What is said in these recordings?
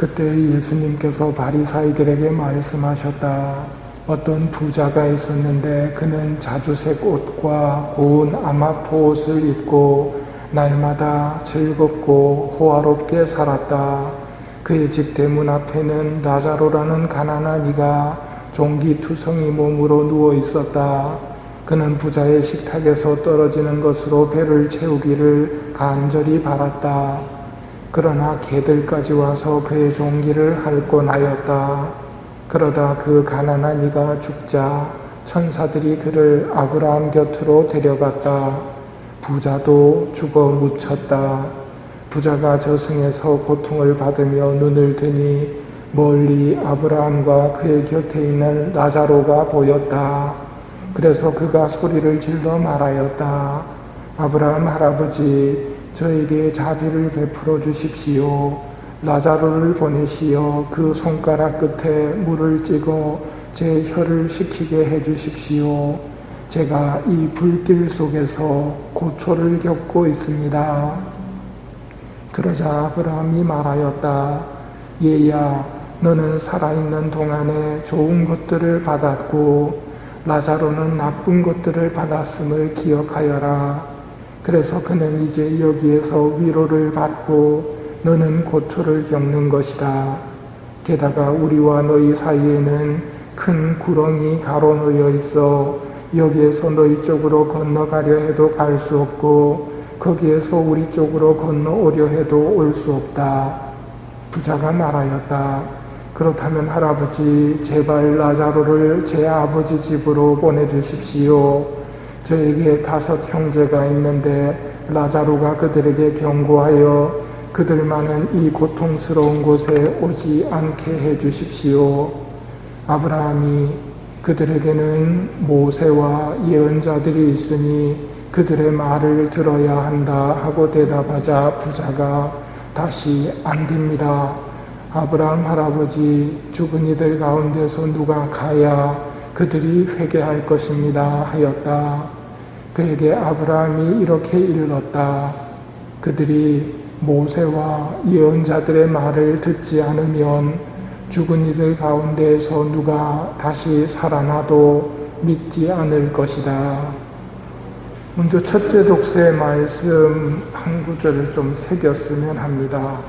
그때 예수님께서 바리사이들에게 말씀하셨다. 어떤 부자가 있었는데 그는 자주색 옷과 고운 아마포 옷을 입고 날마다 즐겁고 호화롭게 살았다. 그의 집 대문 앞에는 라자로라는 가난한 이가 종기투성이 몸으로 누워 있었다. 그는 부자의 식탁에서 떨어지는 것으로 배를 채우기를 간절히 바랐다. 그러나 개들까지 와서 그의 종기를 핥곤 하였다. 그러다 그 가난한 이가 죽자 천사들이 그를 아브라함 곁으로 데려갔다. 부자도 죽어 묻혔다. 부자가 저승에서 고통을 받으며 눈을 드니 멀리 아브라함과 그의 곁에 있는 라자로가 보였다. 그래서 그가 소리를 질러 말하였다. 아브라함 할아버지, 저에게 자비를 베풀어 주십시오. 라자로를 보내시어 그 손가락 끝에 물을 찍어 제 혀를 식히게 해 주십시오. 제가 이 불길 속에서 고초를 겪고 있습니다. 그러자 아브라함이 말하였다. 얘야, 너는 살아있는 동안에 좋은 것들을 받았고 라자로는 나쁜 것들을 받았음을 기억하여라. 그래서 그는 이제 여기에서 위로를 받고 너는 고초를 겪는 것이다. 게다가 우리와 너희 사이에는 큰 구렁이 가로놓여 있어 여기에서 너희 쪽으로 건너가려 해도 갈 수 없고 거기에서 우리 쪽으로 건너오려 해도 올 수 없다. 부자가 말하였다. 그렇다면 할아버지, 제발 라자로를 제 아버지 집으로 보내주십시오. 저에게 5 형제가 있는데 라자로가 그들에게 경고하여 그들만은 이 고통스러운 곳에 오지 않게 해 주십시오. 아브라함이 그들에게는 모세와 예언자들이 있으니 그들의 말을 들어야 한다 하고 대답하자 부자가 다시 안 됩니다. 아브라함 할아버지, 죽은 이들 가운데서 누가 가야 그들이 회개할 것입니다 하였다. 그에게 아브라함이 이렇게 일렀다. 그들이 모세와 예언자들의 말을 듣지 않으면 죽은 이들 가운데에서 누가 다시 살아나도 믿지 않을 것이다. 먼저 첫째 독서의 말씀 한 구절을 좀 새겼으면 합니다.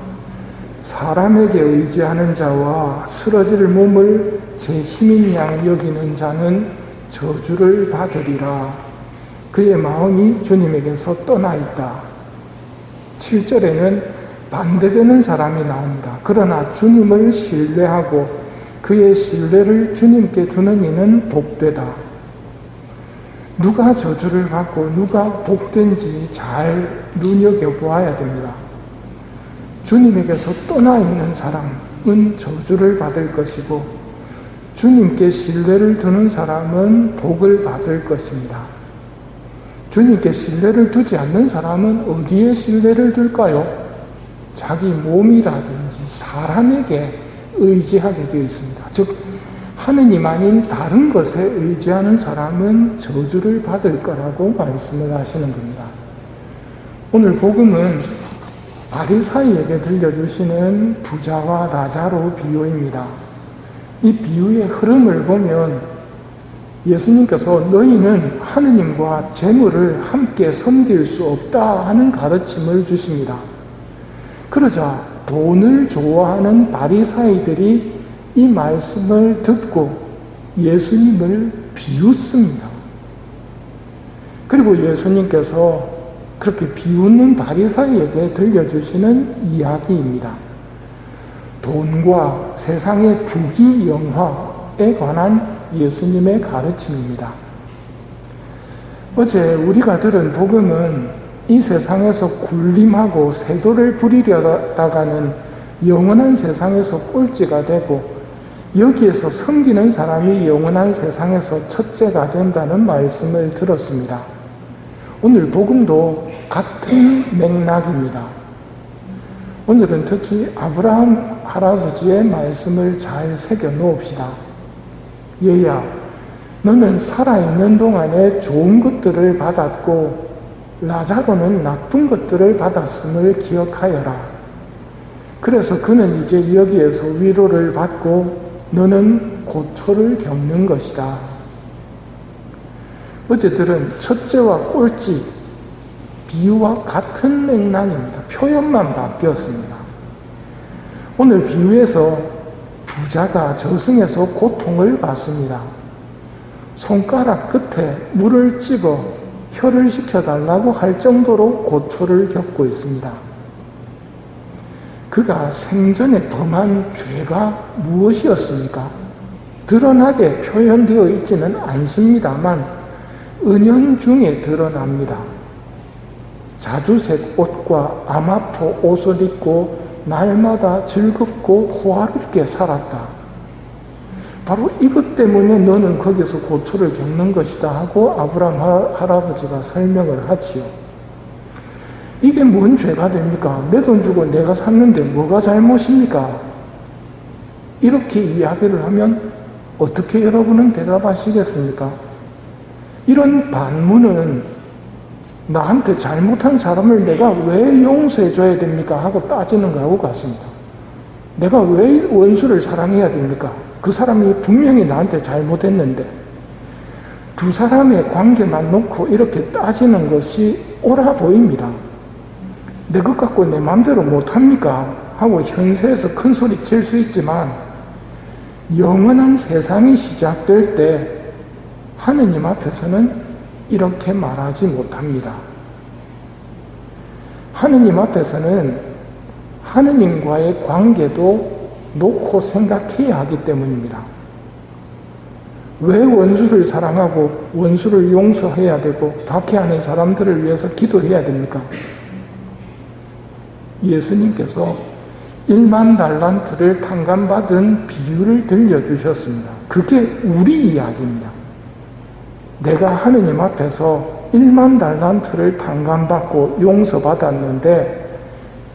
사람에게 의지하는 자와 쓰러질 몸을 제 힘인 양 여기는 자는 저주를 받으리라. 그의 마음이 주님에게서 떠나 있다. 7절에는 반대되는 사람이 나옵니다. 그러나 주님을 신뢰하고 그의 신뢰를 주님께 두는 이는 복되다. 누가 저주를 받고 누가 복된지 잘 눈여겨보아야 됩니다. 주님에게서 떠나 있는 사람은 저주를 받을 것이고 주님께 신뢰를 두는 사람은 복을 받을 것입니다. 주님께 신뢰를 두지 않는 사람은 어디에 신뢰를 둘까요? 자기 몸이라든지 사람에게 의지하게 되어 있습니다. 즉 하느님 아닌 다른 것에 의지하는 사람은 저주를 받을 거라고 말씀을 하시는 겁니다. 오늘 복음은 바리사이에게 들려주시는 부자와 라자로 비유입니다. 이 비유의 흐름을 보면 예수님께서 너희는 하느님과 재물을 함께 섬길 수 없다 하는 가르침을 주십니다. 그러자 돈을 좋아하는 바리사이들이 이 말씀을 듣고 예수님을 비웃습니다. 그리고 예수님께서 그렇게 비웃는 바리사이에게 들려주시는 이야기입니다. 돈과 세상의 부귀영화에 관한 예수님의 가르침입니다. 어제 우리가 들은 복음은 이 세상에서 굴림하고 세도를 부리려다가는 영원한 세상에서 꼴찌가 되고 여기에서 섬기는 사람이 영원한 세상에서 첫째가 된다는 말씀을 들었습니다. 오늘 복음도 같은 맥락입니다. 오늘은 특히 아브라함 할아버지의 말씀을 잘 새겨 놓읍시다. 얘야, 너는 살아있는 동안에 좋은 것들을 받았고 라자로는 나쁜 것들을 받았음을 기억하여라. 그래서 그는 이제 여기에서 위로를 받고 너는 고초를 겪는 것이다. 어제들은 첫째와 꼴찌, 비유와 같은 맥락입니다. 표현만 바뀌었습니다. 오늘 비유에서 부자가 저승에서 고통을 받습니다. 손가락 끝에 물을 집어 혀를 식혀달라고 할 정도로 고초를 겪고 있습니다. 그가 생전에 범한 죄가 무엇이었습니까? 드러나게 표현되어 있지는 않습니다만 은연중에 드러납니다. 자주색 옷과 아마포 옷을 입고 날마다 즐겁고 호화롭게 살았다. 바로 이것 때문에 너는 거기서 고초를 겪는 것이다 하고 아브라함 할아버지가 설명을 하지요. 이게 뭔 죄가 됩니까? 내 돈 주고 내가 샀는데 뭐가 잘못입니까? 이렇게 이야기를 하면 어떻게 여러분은 대답하시겠습니까? 이런 반문은 나한테 잘못한 사람을 내가 왜 용서해줘야 됩니까? 하고 따지는 거하고 같습니다. 내가 왜 원수를 사랑해야 됩니까? 그 사람이 분명히 나한테 잘못했는데 두 사람의 관계만 놓고 이렇게 따지는 것이 옳아 보입니다. 내 것 갖고 내 마음대로 못합니까? 하고 현세에서 큰 소리 칠 수 있지만 영원한 세상이 시작될 때 하느님 앞에서는 이렇게 말하지 못합니다. 하느님 앞에서는 하느님과의 관계도 놓고 생각해야 하기 때문입니다. 왜 원수를 사랑하고 원수를 용서해야 되고 박해하는 사람들을 위해서 기도해야 됩니까? 예수님께서 1만 달란트를 탕감받은 비유를 들려주셨습니다. 그게 우리 이야기입니다. 내가 하느님 앞에서 1만 달란트를 탕감받고 용서받았는데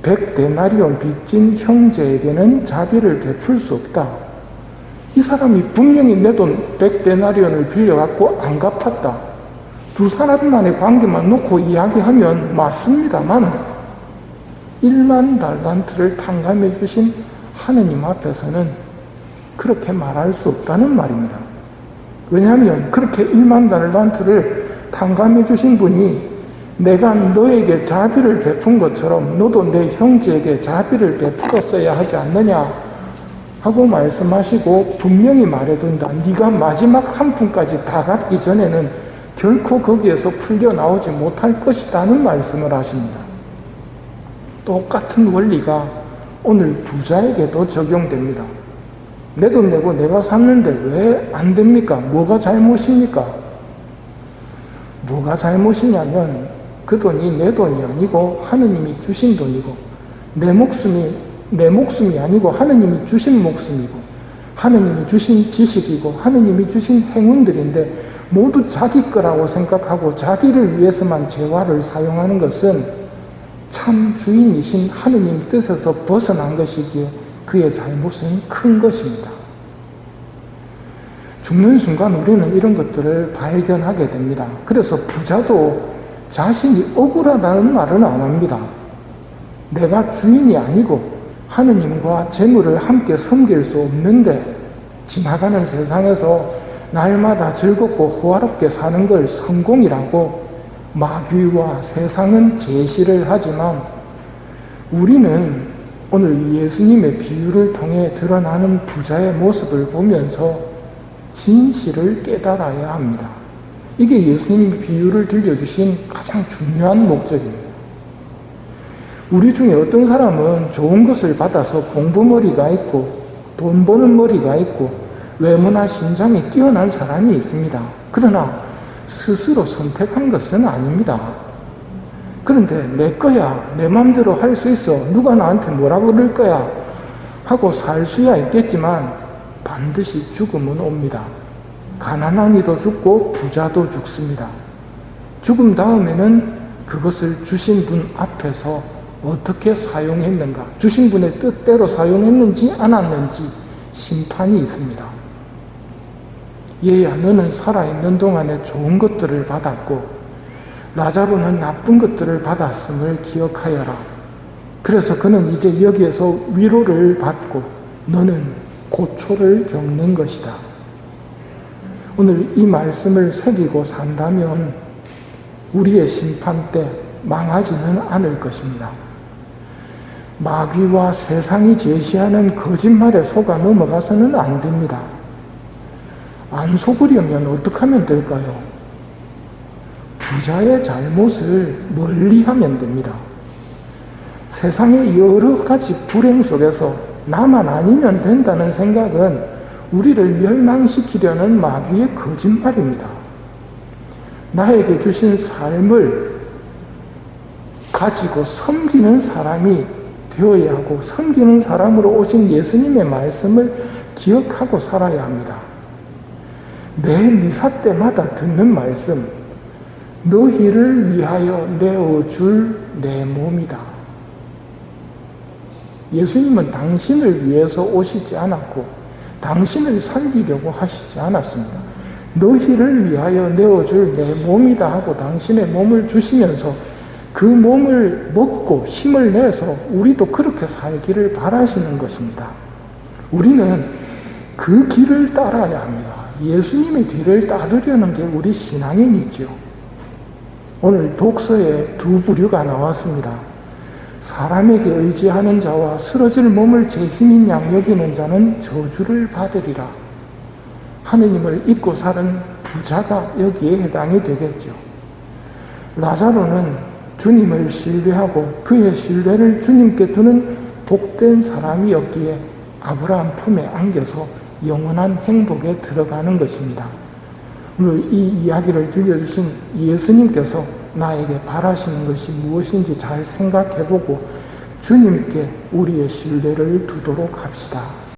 100데나리온 빚진 형제에게는 자비를 베풀 수 없다. 이 사람이 분명히 내 돈 100데나리온을 빌려갖고 안 갚았다. 두 사람만의 관계만 놓고 이야기하면 맞습니다만 1만 달란트를 탕감해 주신 하느님 앞에서는 그렇게 말할 수 없다는 말입니다. 왜냐하면 그렇게 1만 달란트를 탕감해 주신 분이 내가 너에게 자비를 베푼 것처럼 너도 내 형제에게 자비를 베풀었어야 하지 않느냐 하고 말씀하시고 분명히 말해둔다. 네가 마지막 한 푼까지 다 갚기 전에는 결코 거기에서 풀려 나오지 못할 것이라는 말씀을 하십니다. 똑같은 원리가 오늘 부자에게도 적용됩니다. 내 돈 내고 내가 샀는데 왜 안 됩니까? 뭐가 잘못입니까? 뭐가 잘못이냐면 그 돈이 내 돈이 아니고 하느님이 주신 돈이고 내 목숨이 아니고 하느님이 주신 목숨이고 하느님이 주신 지식이고 하느님이 주신 행운들인데 모두 자기 거라고 생각하고 자기를 위해서만 재화를 사용하는 것은 참 주인이신 하느님 뜻에서 벗어난 것이기에 그의 잘못은 큰 것입니다. 죽는 순간 우리는 이런 것들을 발견하게 됩니다. 그래서 부자도 자신이 억울하다는 말은 안 합니다. 내가 주인이 아니고 하느님과 재물을 함께 섬길 수 없는데 지나가는 세상에서 날마다 즐겁고 호화롭게 사는 걸 성공이라고 마귀와 세상은 제시를 하지만 우리는 오늘 예수님의 비유를 통해 드러나는 부자의 모습을 보면서 진실을 깨달아야 합니다. 이게 예수님이 비유를 들려주신 가장 중요한 목적입니다. 우리 중에 어떤 사람은 좋은 것을 받아서 공부머리가 있고 돈 버는 머리가 있고 외모나 신장이 뛰어난 사람이 있습니다. 그러나 스스로 선택한 것은 아닙니다. 그런데 내 거야, 내 마음대로 할 수 있어, 누가 나한테 뭐라 그럴 거야 하고 살 수야 있겠지만 반드시 죽음은 옵니다. 가난한 이도 죽고 부자도 죽습니다. 죽음 다음에는 그것을 주신 분 앞에서 어떻게 사용했는가, 주신 분의 뜻대로 사용했는지 않았는지 심판이 있습니다. 얘야, 너는 살아있는 동안에 좋은 것들을 받았고 라자로는 나쁜 것들을 받았음을 기억하여라. 그래서 그는 이제 여기에서 위로를 받고 너는 고초를 겪는 것이다. 오늘 이 말씀을 새기고 산다면 우리의 심판 때 망하지는 않을 것입니다. 마귀와 세상이 제시하는 거짓말에 속아 넘어가서는 안 됩니다. 안 속으려면 어떻게 하면 될까요? 부자의 잘못을 멀리하면 됩니다. 세상의 여러 가지 불행 속에서 나만 아니면 된다는 생각은 우리를 멸망시키려는 마귀의 거짓말입니다. 나에게 주신 삶을 가지고 섬기는 사람이 되어야 하고 섬기는 사람으로 오신 예수님의 말씀을 기억하고 살아야 합니다. 매 미사 때마다 듣는 말씀, 너희를 위하여 내어줄 내 몸이다. 예수님은 당신을 위해서 오시지 않았고 당신을 살리려고 하시지 않았습니다. 너희를 위하여 내어줄 내 몸이다 하고 당신의 몸을 주시면서 그 몸을 먹고 힘을 내서 우리도 그렇게 살기를 바라시는 것입니다. 우리는 그 길을 따라야 합니다. 예수님의 뒤를 따르려는 게 우리 신앙인이죠. 오늘 독서에 두 부류가 나왔습니다. 사람에게 의지하는 자와 쓰러질 몸을 제 힘인 양 여기는 자는 저주를 받으리라. 하느님을 잊고 사는 부자가 여기에 해당이 되겠죠. 라자로는 주님을 신뢰하고 그의 신뢰를 주님께 두는 복된 사람이었기에 아브라함 품에 안겨서 영원한 행복에 들어가는 것입니다. 오늘 이 이야기를 들려주신 예수님께서 나에게 바라시는 것이 무엇인지 잘 생각해보고 주님께 우리의 신뢰를 두도록 합시다.